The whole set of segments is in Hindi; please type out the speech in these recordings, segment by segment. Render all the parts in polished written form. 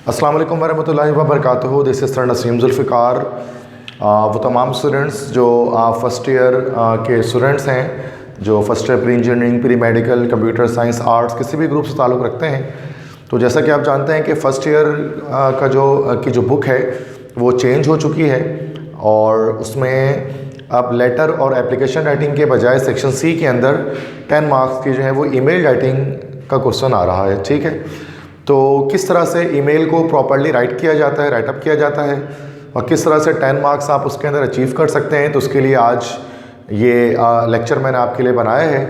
अस्सलाम वालेकुम वरहमतुल्लाहि वबरकातुहू। This is sir Naseem Zulfiqar. वो तमाम स्टूडेंट्स जो फ़र्स्ट ईयर के स्टूडेंट्स हैं, जो first year pre engineering, pre medical, computer science, arts किसी भी ग्रुप से ताल्लुक़ रखते हैं, तो जैसा कि आप जानते हैं कि फ़र्स्ट ईयर की जो बुक है वो चेंज हो चुकी है और उसमें अब लेटर और एप्लीकेशन राइटिंग के बजाय सेक्शन सी के अंदर 10 मार्क्स की जो है वो ईमेल राइटिंग का क्वेश्चन आ रहा है। ठीक है, तो किस तरह से ईमेल को प्रॉपर्ली राइट किया जाता है, राइटअप किया जाता है और किस तरह से 10 मार्क्स आप उसके अंदर अचीव कर सकते हैं, तो उसके लिए आज ये लेक्चर मैंने आपके लिए बनाया है।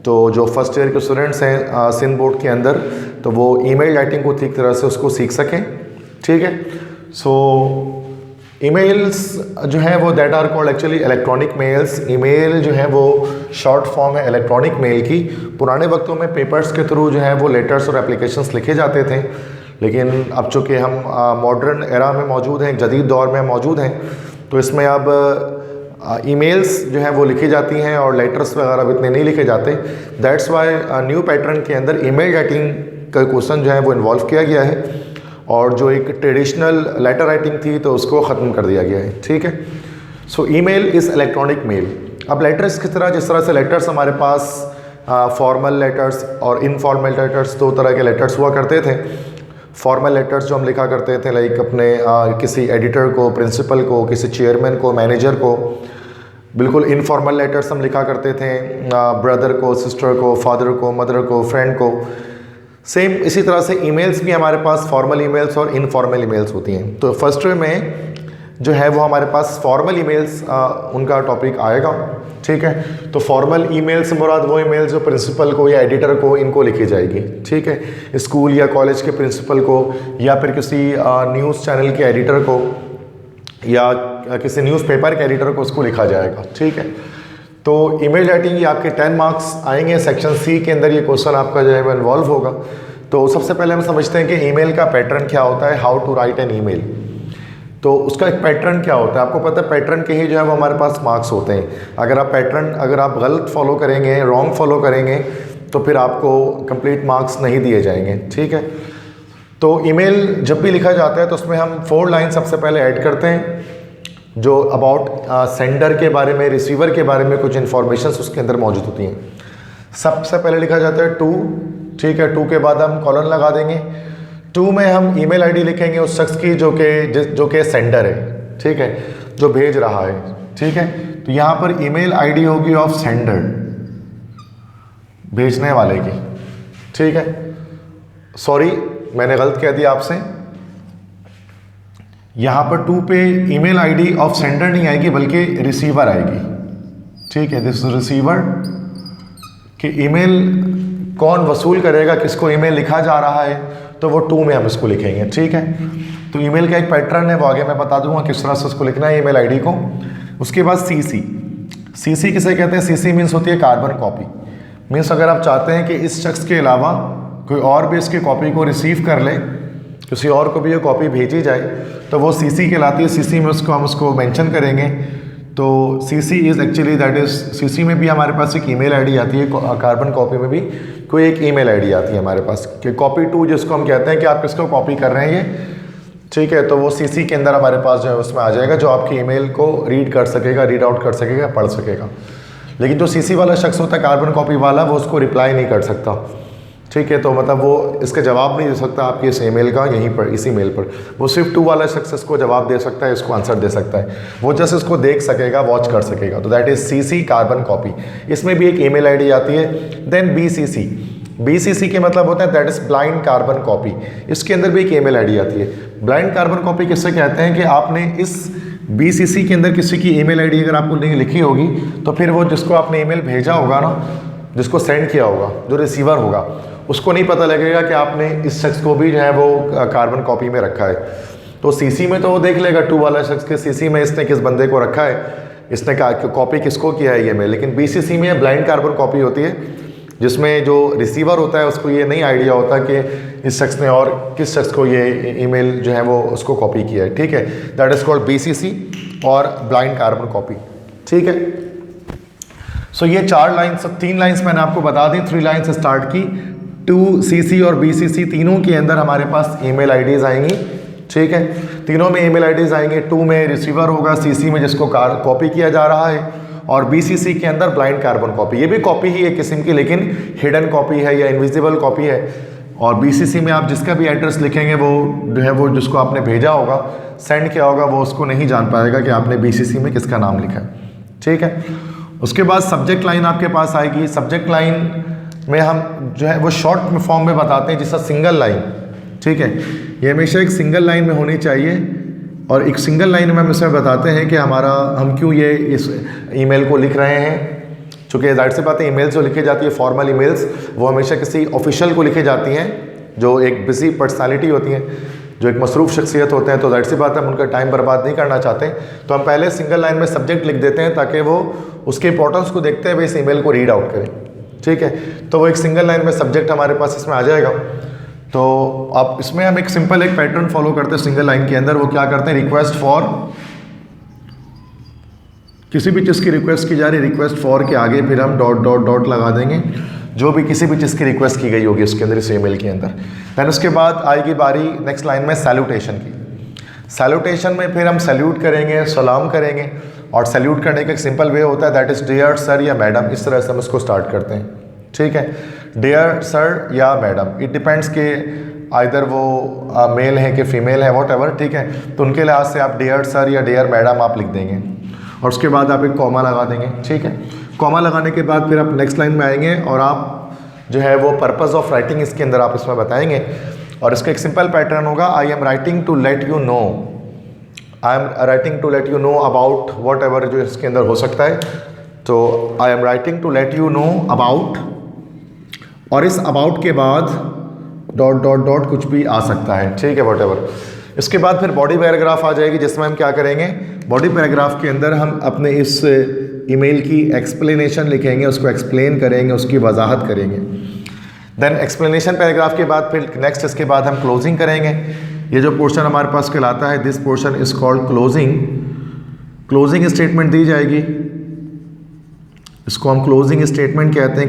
तो जो फर्स्ट ईयर के स्टूडेंट्स हैं सिंध बोर्ड के अंदर, तो वो ईमेल राइटिंग को ठीक तरह से उसको सीख सकें। ठीक है, सो ईमेल्स जो हैं वो that are called actually electronic mails. Email जो है वो शॉर्ट फॉर्म है इलेक्ट्रॉनिक मेल की। पुराने वक्तों में पेपर्स के थ्रू जो है वो लेटर्स और एप्लीकेशंस लिखे जाते थे, लेकिन अब चूँकि हम मॉडर्न एरा में मौजूद हैं, जदीद दौर में मौजूद हैं, तो इसमें अब ईमेल्स जो हैं वो लिखी जाती हैं और लेटर्स वगैरह अब इतने नहीं लिखे जाते। दैट्स वाई न्यू पैटर्न के अंदर ईमेल राइटिंग का क्वेश्चन जो है वो इन्वॉल्व किया गया है और जो एक ट्रेडिशनल लेटर राइटिंग थी तो उसको ख़त्म कर दिया गया है। ठीक है, so email is electronic mail. अब लेटर्स किस तरह, जिस तरह से लेटर्स हमारे पास फॉर्मल लेटर्स और इनफॉर्मल लेटर्स, दो तरह के लेटर्स हुआ करते थे। फॉर्मल लेटर्स जो हम लिखा करते थे लाइक अपने किसी एडिटर को, प्रिंसिपल को, किसी चेयरमैन को, मैनेजर को। बिल्कुल इनफॉर्मल लेटर्स हम लिखा करते थे ब्रदर को, सिस्टर को, फादर को, मदर को, फ्रेंड को। सेम इसी तरह से ईमेल्स भी हमारे पास फॉर्मल ईमेल्स और इनफॉर्मल ईमेल्स होती हैं। तो फर्स्ट ईयर में जो है वो हमारे पास फॉर्मल ईमेल्स उनका टॉपिक आएगा। ठीक है, तो फॉर्मल ईमेल से मुराद वो ईमेल जो प्रिंसिपल को या एडिटर को इनको लिखी जाएगी। ठीक है, स्कूल या कॉलेज के प्रिंसिपल को या फिर किसी न्यूज़ चैनल के एडिटर को या किसी न्यूज़पेपर के एडिटर को उसको लिखा जाएगा। ठीक है, तो ईमेल राइटिंग ये आपके 10 मार्क्स आएंगे। सेक्शन सी के अंदर ये क्वेश्चन आपका जो है वो इन्वॉल्व होगा। तो सबसे पहले हम समझते हैं कि ईमेल का पैटर्न क्या होता है, how to write an email. तो उसका एक पैटर्न क्या होता है, आपको पता है पैटर्न के ही जो है वो हमारे पास मार्क्स होते हैं। अगर आप गलत फॉलो करेंगे, रॉन्ग फॉलो करेंगे, तो फिर आपको कंप्लीट मार्क्स नहीं दिए जाएंगे। ठीक है, तो ईमेल जब भी लिखा जाता है तो उसमें हम 4 लाइन सबसे पहले ऐड करते हैं जो अबाउट सेंडर के बारे में, रिसीवर के बारे में कुछ इन्फॉर्मेशंस उसके अंदर मौजूद होती हैं। सबसे पहले लिखा जाता है टू। ठीक है, टू के बाद हम कॉलन लगा देंगे। टू में हम ईमेल आईडी लिखेंगे उस शख्स की जो कि सेंडर है। ठीक है, जो भेज रहा है। ठीक है, तो यहाँ पर ईमेल आईडी होगी ऑफ सेंडर, भेजने वाले की। ठीक है, सॉरी मैंने गलत कह दिया आपसे, यहाँ पर 2 पे ईमेल आईडी ऑफ सेंडर नहीं आएगी बल्कि रिसीवर आएगी। ठीक है, दिस रिसीवर कि ईमेल कौन वसूल करेगा, किसको ईमेल लिखा जा रहा है, तो वो 2 में हम इसको लिखेंगे। ठीक है, तो ईमेल का एक पैटर्न है, वो आगे मैं बता दूंगा किस तरह से उसको लिखना है ईमेल आईडी को। उसके बाद सीसी। सीसी किसे कहते हैं? सीसी मीन्स होती है कार्बन कॉपी। मीन्स अगर आप चाहते हैं कि इस शख्स के अलावा कोई और भी इसकी कॉपी को रिसीव कर ले, किसी और को भी ये कॉपी भेजी जाए, तो वो सीसी कहलाती है। सीसी में हम उसको मेंशन करेंगे। तो CC is actually that is, CC में भी हमारे पास एक ईमेल आईडी आती है, कार्बन कॉपी में भी कोई एक ईमेल आईडी आती है हमारे पास कि कॉपी टू, जिसको हम कहते हैं कि आप किसको कॉपी कर रहे हैं ये। ठीक है, तो वो सीसी के अंदर हमारे पास जो है उसमें आ जाएगा, जो आपकी ईमेल को रीड कर सकेगा, रीड आउट कर सकेगा, पढ़ सकेगा। लेकिन जो सीसी वाला शख्स होता है, कार्बन कॉपी वाला, वो उसको रिप्लाई नहीं कर सकता। ठीक है, तो मतलब वो इसका जवाब नहीं दे सकता आपकी इस ईमेल का, यहीं पर इसी मेल पर। वो सिर्फ 2 वाला शख्स इसको जवाब दे सकता है, इसको आंसर दे सकता है। वो जस्ट इसको देख सकेगा, वॉच कर सकेगा। तो that is CC, carbon copy. इसमें भी एक ईमेल आईडी आती है। Then BCC. बीसीसी के मतलब होता है that is blind carbon copy. इसके अंदर भी एक ईमेल आईडी आती है। ब्लाइंड कार्बन कॉपी किससे कहते हैं कि आपने इस बीसीसी के अंदर किसी की ईमेल आईडी अगर आपको नहीं लिखी होगी, तो फिर वो जिसको आपने ईमेल भेजा होगा ना, जिसको सेंड किया होगा, जो रिसीवर होगा, उसको नहीं पता लगेगा कि आपने इस शख्स को भी जो है वो कार्बन कॉपी में रखा है। तो सीसी में तो वो देख लेगा 2 वाला शख्स के सीसी में इसने किस बंदे को रखा है, इसने कॉपी किसको किया है ये में। लेकिन बीसीसी में ब्लाइंड कार्बन कॉपी होती है, जिसमें जो रिसीवर होता है उसको ये नहीं आइडिया होता कि इस शख्स ने और किस शख्स को ये ईमेल जो है वो उसको कॉपी किया है। ठीक है, दैट इज़ कॉल्ड बीसीसी और ब्लाइंड कार्बन कॉपी। ठीक है, सो ये 4 लाइन्स, 3 लाइन्स मैंने आपको बता दी, 3 लाइन्स स्टार्ट की। 2CC और BCC तीनों के अंदर हमारे पास ईमेल आईडीज़ आएंगी, ठीक है। तीनों में ईमेल आईडीज़ आएंगे। 2 में रिसीवर होगा, CC में जिसको कॉपी किया जा रहा है, और BCC के अंदर ब्लाइंड कार्बन कॉपी। ये भी कॉपी ही एक किस्म की, लेकिन हिडन कॉपी है या इनविजिबल कॉपी है। और BCC में आप जिसका भी एड्रेस लिखेंगे वो जो है वो जिसको आपने भेजा होगा, सेंड किया होगा, वो उसको नहीं जान पाएगा कि आपने BCC में किसका नाम लिखा है, ठीक है। उसके बाद सब्जेक्ट लाइन आपके पास आएगी। सब्जेक्ट लाइन में हम जो है वो शॉर्ट फॉर्म में बताते हैं, जैसा सिंगल लाइन, ठीक है। ये हमेशा एक सिंगल लाइन में होनी चाहिए, और एक सिंगल लाइन में हम इसमें बताते हैं कि हम क्यों ये इस ईमेल को लिख रहे हैं। चूँकि जाहिर सी बात है, ईमेल्स जो लिखी जाती है फॉर्मल ईमेल्स, वो हमेशा किसी ऑफिशियल को लिखी जाती हैं जो एक बिजी पर्सनालिटी होती हैं, जो एक मसरूफ़ शख्सियत होते हैं। तो जाहिर सी बात है, हम उनका टाइम बर्बाद नहीं करना चाहते, तो हम पहले सिंगल लाइन में सब्जेक्ट लिख देते हैं ताकि वो उसके इंपॉर्टेंस को देखते हुए इस ईमेल को रीड आउट करें, ठीक है। तो वो एक सिंगल लाइन में सब्जेक्ट हमारे पास इसमें आ जाएगा। तो अब इसमें हम एक सिंपल एक पैटर्न फॉलो करते हैं सिंगल लाइन के अंदर। वो क्या करते हैं, रिक्वेस्ट फॉर, किसी भी चीज़ की रिक्वेस्ट की जा रही है, रिक्वेस्ट फॉर के आगे फिर हम डॉट डॉट डॉट लगा देंगे, जो भी किसी भी चीज़ की रिक्वेस्ट की गई होगी उसके अंदर, इस ईमेल के अंदर। दैन उसके बाद आएगी बारी नेक्स्ट लाइन में सैल्यूटेशन की। सैल्यूटेशन में फिर हम सैल्यूट करेंगे, सलाम करेंगे, और सैल्यूट करने का एक सिंपल वे होता है, दैट इज़ डियर सर या मैडम। इस तरह से हम इसको स्टार्ट करते हैं, ठीक है। डियर सर या मैडम, इट डिपेंड्स कि आइदर वो मेल है कि फीमेल है, वॉट एवर, ठीक है। तो उनके लिहाज से आप डियर सर या डियर मैडम आप लिख देंगे, और उसके बाद आप एक कॉमा लगा देंगे, ठीक है। कॉमा लगाने के बाद फिर आप नेक्स्ट लाइन में आएंगे, और आप जो है वो पर्पज़ ऑफ राइटिंग इसके अंदर आप इसमें बताएंगे, और इसका एक सिंपल पैटर्न होगा, I am writing to let you know, I am writing to let you know about whatever, जो इसके अंदर हो सकता है। तो I am writing to let you know about, और इस अबाउट के बाद डॉट डॉट डॉट कुछ भी आ सकता है, ठीक है, वॉट एवर। इसके बाद फिर बॉडी पैराग्राफ आ जाएगी, जिसमें हम क्या करेंगे, बॉडी पैराग्राफ के अंदर हम अपने इस ईमेल की एक्सप्लेनेशन लिखेंगे, उसको एक्सप्लेन करेंगे, उसकी वजाहत करेंगे। देन एक्सप्लेनेशन पैराग्राफ के बाद फिर नेक्स्ट इसके बाद हम क्लोजिंग करेंगे। ये जो पोर्शन हमारे पास कहलाता है, this portion is called closing. Closing statement दी जाएगी, इसको हम क्लोजिंग स्टेटमेंट कहते हैं।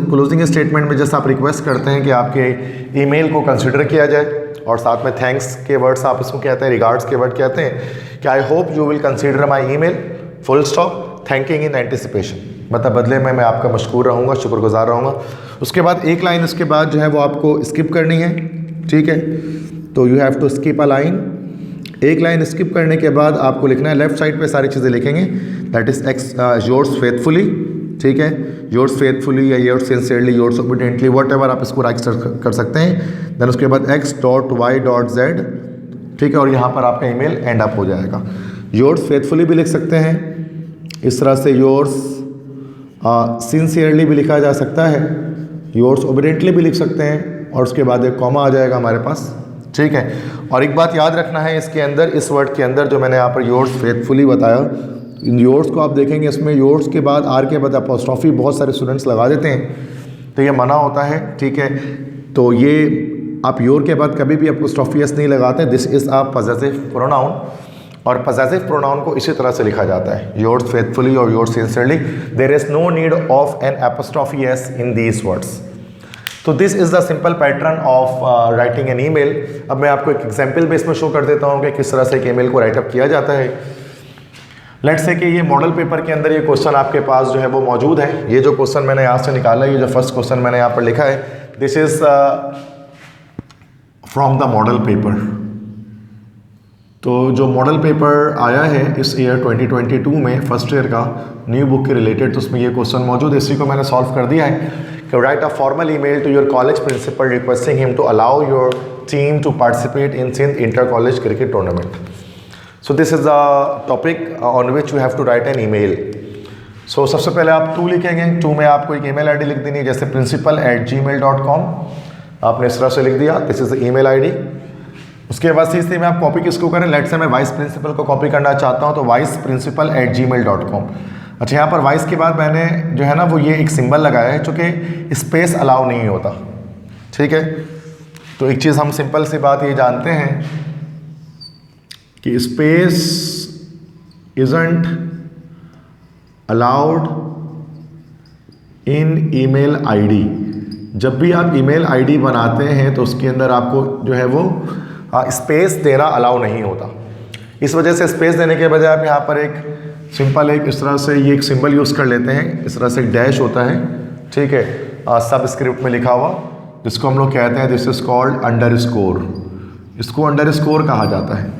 क्लोजिंग स्टेटमेंट में जैसे आप रिक्वेस्ट करते हैं कि आपके ईमेल को कंसिडर किया जाए, और साथ में थैंक्स के वर्ड्स आप इसको कहते हैं, रिगार्ड्स के वर्ड कहते हैं कि I hope you will consider my email, full stop, thanking in anticipation, मतलब बदले में मैं आपका मशकूर रहूँगा, शुक्रगुजार रहूँगा। उसके बाद एक लाइन इसके बाद जो है वो आपको स्किप करनी है, ठीक है। तो you have to skip a line. एक लाइन स्किप करने के बाद आपको लिखना है, लेफ्ट साइड पे सारी चीज़ें लिखेंगे, दैट इज़ योर्स फेथफुली, ठीक है, योर्स फेथफुली या yours sincerely, yours obediently, what ever आप इसको राइट कर सकते हैं। देन उसके बाद x.y.z, ठीक है, और यहाँ पर आपका ईमेल एंड अप हो जाएगा। योर्स फेथफुली भी लिख सकते हैं, इस तरह से योर्स सिंसियरली भी लिखा जा सकता है, योर्स ओबीडियंटली भी लिख सकते हैं, और उसके बाद एक कॉमा आ जाएगा हमारे पास, ठीक है। और एक बात याद रखना है इसके अंदर, इस वर्ड के अंदर जो मैंने यहाँ पर योर्स फेथफुली बताया, इन योर्स को आप देखेंगे, इसमें योर्स के बाद आर के बाद अपोस्ट्रोफी बहुत सारे स्टूडेंट्स लगा देते हैं, तो ये मना होता है, ठीक है। तो ये आप योर के बाद कभी भी अपोस्ट्रोफी एस नहीं लगाते। This is a possessive pronoun, और पॉजेसिव प्रोनाउन को इसी तरह से लिखा जाता है, योर्स फेथफुली और yours sincerely. There is no need of an apostrophe s in these words. तो this is the simple pattern of writing an email. अब मैं आपको एक एग्जाम्पल भी इसमें शो कर देता हूँ कि किस तरह से एक ईमेल को राइटअप किया जाता है। लेट्स से कि ये मॉडल पेपर के अंदर ये क्वेश्चन आपके पास जो है वो मौजूद है। ये जो क्वेश्चन मैंने यहाँ से निकाला है, ये जो फर्स्ट क्वेश्चन मैंने यहाँ पर लिखा है, this is from the model paper. तो जो मॉडल पेपर आया है इस ईयर 2022 में फर्स्ट ईयर का न्यू बुक के रिलेटेड, तो उसमें ये क्वेश्चन मौजूद है। इसी को मैंने सॉल्व कर दिया है कि write a formal email to your college principal requesting him to allow your team to participate in Sindh inter college cricket tournament. So this is the topic on which you have to write an email. So सबसे पहले आप टू लिखेंगे, टू में आपको एक ईमेल आईडी लिख देनी है, जैसे principal@gmail.com आपने इस तरह से लिख दिया, this is the email ID. उसके बाद सीधे में आप कॉपी किसको करें, लेट से मैं वाइस प्रिंसिपल को कॉपी करना चाहता हूँ, तो vice_principal@gmail.com। अच्छा, यहाँ पर वाइस के बाद मैंने जो है ना वो ये एक सिंबल लगाया है, चूँकि स्पेस अलाउ नहीं होता, ठीक है। तो एक चीज़ हम सिंपल सी बात ये जानते हैं कि space isn't allowed in email ID, जब भी आप ईमेल आईडी बनाते हैं तो उसके अंदर आपको जो है वो स्पेस देना अलाउ नहीं होता। इस वजह से स्पेस देने के बजाय आप यहाँ पर एक सिंपल एक इस तरह से ये एक सिंबल यूज़ कर लेते हैं। इस तरह से एक डैश होता है, ठीक है, सब स्क्रिप्ट में लिखा हुआ, जिसको हम लोग कहते हैं दिस इज़ कॉल्ड अंडरस्कोर। इसको अंडरस्कोर कहा जाता है।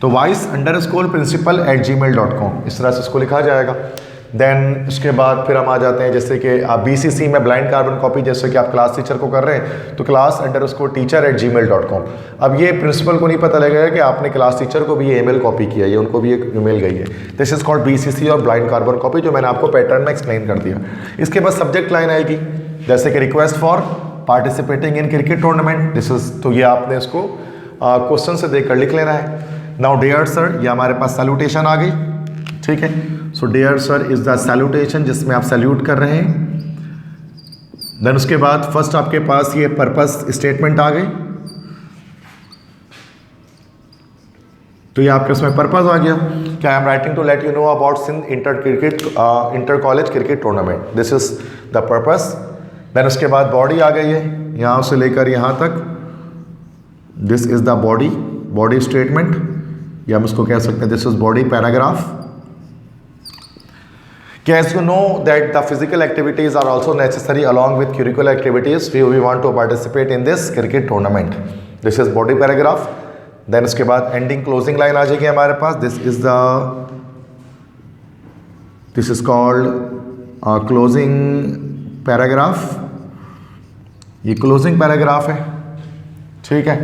तो vice_principal@gmail.com इस तरह से इसको लिखा जाएगा। देन उसके बाद फिर हम आ जाते हैं, जैसे कि आप BCC में ब्लाइंड कार्बन कॉपी, जैसे कि आप क्लास टीचर को कर रहे हैं तो class_teacher@gmail.com। अब ये प्रिंसिपल को नहीं पता लगेगा कि आपने क्लास टीचर को भी ये ईमेल कॉपी किया है, उनको भी एक ईमेल गई है। दिस इज कॉल्ड BCC और ब्लाइंड कार्बन कॉपी, जो मैंने आपको पैटर्न में एक्सप्लेन कर दिया। इसके बाद सब्जेक्ट लाइन आएगी, जैसे कि request for participating in cricket tournament, this is, तो ये आपने इसको क्वेश्चन से देखकर लिख लेना है। नाउ डियर सर, ये हमारे पास सैल्यूटेशन आ गई, ठीक है। So dear sir is the salutation, जिसमें आप सैल्यूट कर रहे हैं। देन उसके बाद फर्स्ट आपके पास ये पर्पस स्टेटमेंट आ गई, तो ये आपके उसमें पर्पस आ गया कि I am writing to let you know about Sindh inter college cricket tournament, this is the purpose. Then उसके बाद बॉडी आ गई है, यहाँ से लेकर यहाँ तक, this is the body statement, या हम इसको कह सकते हैं this is body paragraph. As you know that the physical activities are also necessary along with curricular activities, we want to participate in this cricket tournament. This is body paragraph. Then उसके बाद ending closing line आ जाएगी हमारे पास, this is called closing paragraph। ये closing paragraph है, ठीक है।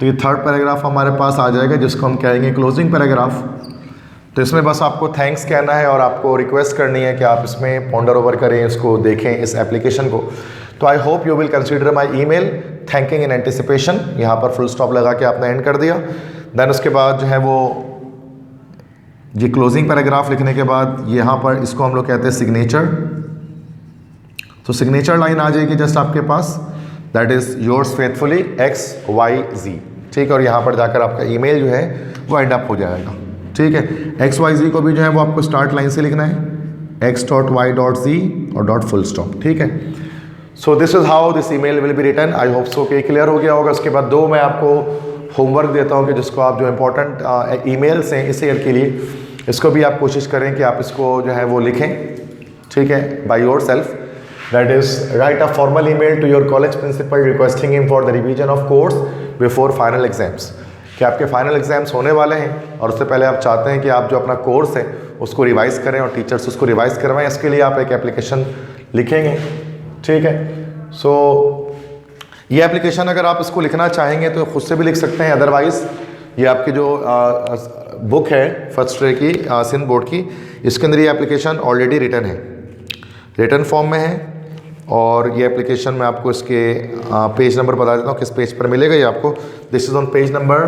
तो ये थर्ड पैराग्राफ हमारे पास आ जाएगा, जिसको हम कहेंगे क्लोजिंग पैराग्राफ। तो इसमें बस आपको थैंक्स कहना है और आपको रिक्वेस्ट करनी है कि आप इसमें पॉन्डर ओवर करें, इसको देखें, इस एप्लीकेशन को। तो I hope you will consider my email, thanking in anticipation. यहाँ पर फुल स्टॉप लगा के आपने एंड कर दिया। देन उसके बाद जो है वो ये क्लोजिंग पैराग्राफ लिखने के बाद यहाँ पर इसको हम लोग कहते हैं सिग्नेचर। तो सिग्नेचर लाइन आ जाएगी जस्ट आपके पास, that is yours faithfully XYZ, ठीक है। और यहाँ पर जाकर आपका ईमेल जो है वो एंड अप हो जाएगा, ठीक है। XYZ को भी जो है वो आपको स्टार्ट लाइन से लिखना है, x.y.z और डॉट फुल स्टॉप, ठीक है। So this is how this email will be written. I hope so कि क्लियर हो गया होगा। उसके बाद दो मैं आपको होमवर्क देता हूँ कि जिसको आप जो इम्पोर्टेंट ईमेल्स हैं इस ईयर के लिए, इसको भी आप कोशिश करें कि आप इसको जो है वो लिखें, ठीक है, by yourself. That is write a formal email to your college principal requesting him for the revision of course before final exams, कि आपके फाइनल एग्जाम्स होने वाले हैं और उससे पहले आप चाहते हैं कि आप जो अपना कोर्स है उसको रिवाइज करें और टीचर्स उसको रिवाइज करवाएं। इसके लिए आप एक एप्लीकेशन लिखेंगे, ठीक है। सो ये एप्लीकेशन अगर आप इसको लिखना चाहेंगे तो खुद से भी लिख सकते हैं, अदरवाइज़ ये आपकी जो बुक है फर्स्ट ईयर की सिंध बोर्ड की, इसके अंदर ये एप्लीकेशन ऑलरेडी रिटन है, रिटन फॉर्म में है। और ये एप्लीकेशन मैं आपको इसके पेज नंबर बता देता हूँ किस पेज पर मिलेगा ये आपको। This is on page number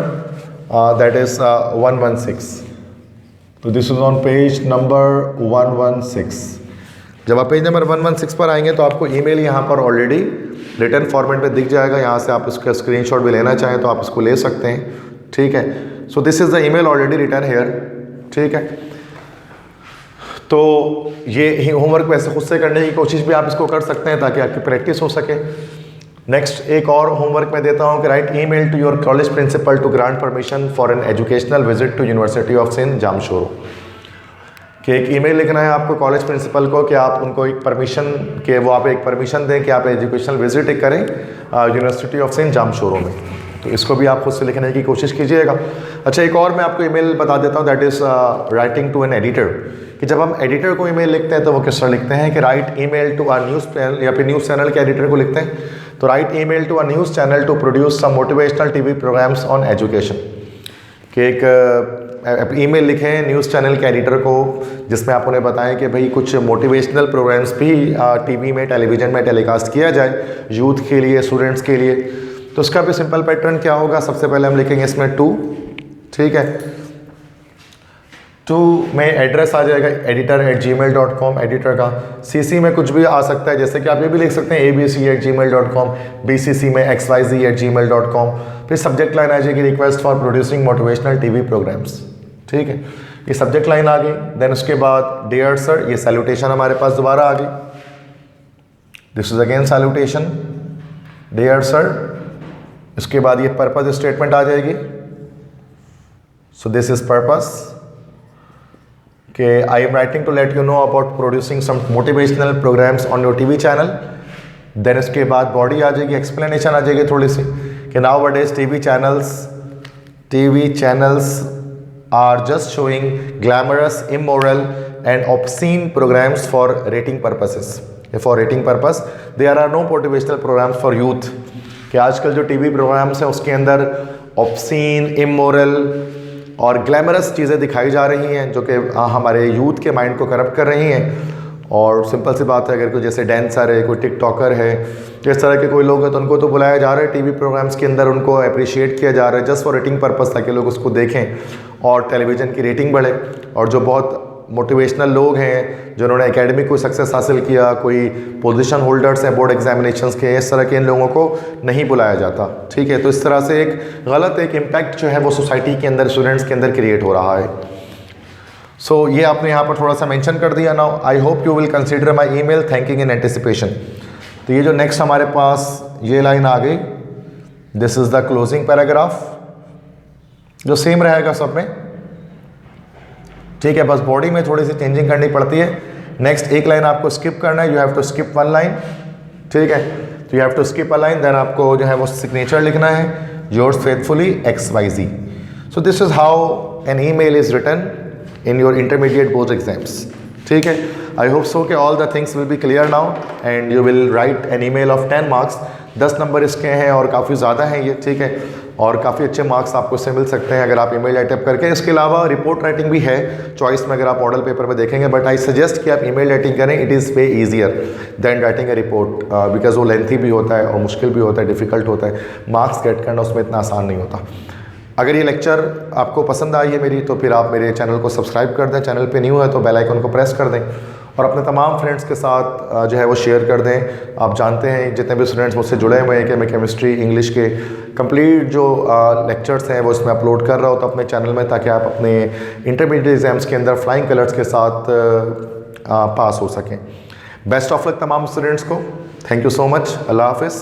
that is 116। तो this is on page number 116। जब आप पेज नंबर 116 पर आएंगे तो आपको ईमेल यहाँ पर ऑलरेडी रिटन फॉर्मेट में दिख जाएगा। यहाँ से आप इसका स्क्रीनशॉट भी लेना चाहें तो आप इसको ले सकते हैं, ठीक है। So this is the email already written here, ठीक है। तो ये होमवर्क वैसे खुद से करने की कोशिश भी आप इसको कर सकते हैं ताकि आपकी प्रैक्टिस हो सके। नेक्स्ट एक और होमवर्क मैं देता हूँ कि write email to your college principal to grant permission for an educational visit to university of Sindh Jamshoro, कि एक ईमेल लिखना है आपको कॉलेज प्रिंसिपल को कि आप उनको एक परमिशन के वो आप एक परमिशन दें कि आप एजुकेशनल विजिट करें यूनिवर्सिटी ऑफ सिंध जामशोरो में। तो इसको भी आप खुद से लिखने की कोशिश कीजिएगा। अच्छा, एक और मैं आपको ईमेल बता देता हूँ, that is writing to an editor, कि जब हम एडिटर को ईमेल लिखते हैं तो वो किस तरह लिखते हैं कि write email to a news channel, या फिर न्यूज़ चैनल के एडिटर को लिखते हैं तो write email to a news channel to produce some motivational TV programmes on education, कि एक ईमेल लिखें न्यूज़ चैनल के एडिटर को जिसमें आप उन्हें बताएं कि भाई कुछ मोटिवेशनल प्रोग्राम्स भी टीवी में, टेलीविज़न में टेलीकास्ट किया जाए यूथ के लिए, स्टूडेंट्स के लिए। तो उसका भी सिंपल पैटर्न क्या होगा, सबसे पहले हम लिखेंगे इसमें टू, ठीक है। टू में एड्रेस आ जाएगा editor@gmail.com, एडिटर का। CC में कुछ भी आ सकता है, जैसे कि आप ये भी लिख सकते हैं abc@gmail.com, BCC में xyz@gmail.com। फिर सब्जेक्ट लाइन आ जाएगी request for producing motivational TV programmes, ठीक है। ये सब्जेक्ट लाइन आ गई। देन उसके बाद डियर सर, ये सैल्यूटेशन हमारे पास दोबारा आ गई, this is again salutation. Dear sir, इसके बाद ये पर्पस स्टेटमेंट आ जाएगी। सो दिस इज पर्पस कि I am writing to let you know about producing some motivational programmes on your TV channel. Then इसके बाद बॉडी आ जाएगी, एक्सप्लेनेशन आ जाएगी थोड़ी सी कि nowadays TV channels are just showing glamorous, immoral and obscene programmes for rating purposes. For rating purpose there are no motivational programmes for youth. कि आजकल जो टीवी प्रोग्राम्स हैं उसके अंदर ऑब्सीन, इमोरल और ग्लैमरस चीज़ें दिखाई जा रही हैं जो कि हमारे यूथ के माइंड को करप्ट कर रही हैं। और सिंपल सी बात है, अगर कोई जैसे डांसर है, कोई टिकटॉकर है, इस तरह के कोई लोग हैं तो उनको तो बुलाया जा रहा है टीवी प्रोग्राम्स के अंदर, उनको अप्रिशिएट किया जा रहा है जस्ट फॉर रेटिंग पर्पस, ताकि लोग उसको देखें और टेलीविज़न की रेटिंग बढ़े। और जो बहुत मोटिवेशनल लोग हैं जिन्होंने एकेडमिक कोई सक्सेस हासिल किया, कोई पोजीशन होल्डर्स हैं बोर्ड एग्जामिनेशंस के, इस तरह के इन लोगों को नहीं बुलाया जाता। ठीक है, तो इस तरह से एक गलत एक इम्पैक्ट जो है वो सोसाइटी के अंदर, स्टूडेंट्स के अंदर क्रिएट हो रहा है। सो ये आपने यहाँ पर थोड़ा सा मेंशन कर दिया। Now I hope you will consider my email thanking in anticipation. तो ये जो नेक्स्ट हमारे पास ये लाइन आ गई, this is the closing paragraph, जो सेम रहेगा सब में। ठीक है, बस बॉडी में थोड़ी सी चेंजिंग करनी पड़ती है। नेक्स्ट एक लाइन आपको स्किप करना है, you have to skip one line. ठीक है, तो you have to skip a line, then आपको जो है वो सिग्नेचर लिखना है, yours faithfully XYZ। So this is how an email is written in your intermediate board exams. ठीक है, आई होप सो कि all the things will be clear now and you will write an email of 10 marks. 10 number इसके हैं और काफ़ी ज़्यादा हैं ये। ठीक है, और काफ़ी अच्छे मार्क्स आपको इससे मिल सकते हैं अगर आप ईमेल राइटअप करके। इसके अलावा रिपोर्ट राइटिंग भी है चॉइस में, अगर आप मॉडल पेपर में देखेंगे, बट आई सजेस्ट कि आप ईमेल राइटिंग करें। It is way easier than writing a report, because वो लेंथी भी होता है और मुश्किल भी होता है, डिफ़िकल्ट होता है। मार्क्स गेट करना उसमें इतना आसान नहीं होता। अगर ये लेक्चर आपको पसंद आई है मेरी, तो फिर आप मेरे चैनल को सब्सक्राइब कर दें, चैनल पे न्यू है तो बेल आइकन को प्रेस कर दें और अपने तमाम फ्रेंड्स के साथ जो है वो शेयर कर दें। आप जानते हैं जितने भी स्टूडेंट्स मुझसे जुड़े हुए हैं कि मैं केमिस्ट्री, इंग्लिश के कंप्लीट जो लेक्चर्स हैं वो इसमें अपलोड कर रहा हूँ तो अपने चैनल में, ताकि आप अपने इंटरमीडिएट एग्जाम्स के अंदर फ्लाइंग कलर्स के साथ पास हो सकें। बेस्ट ऑफ लक तमाम स्टूडेंट्स को। Thank you so much. अल्लाह हाफिज़।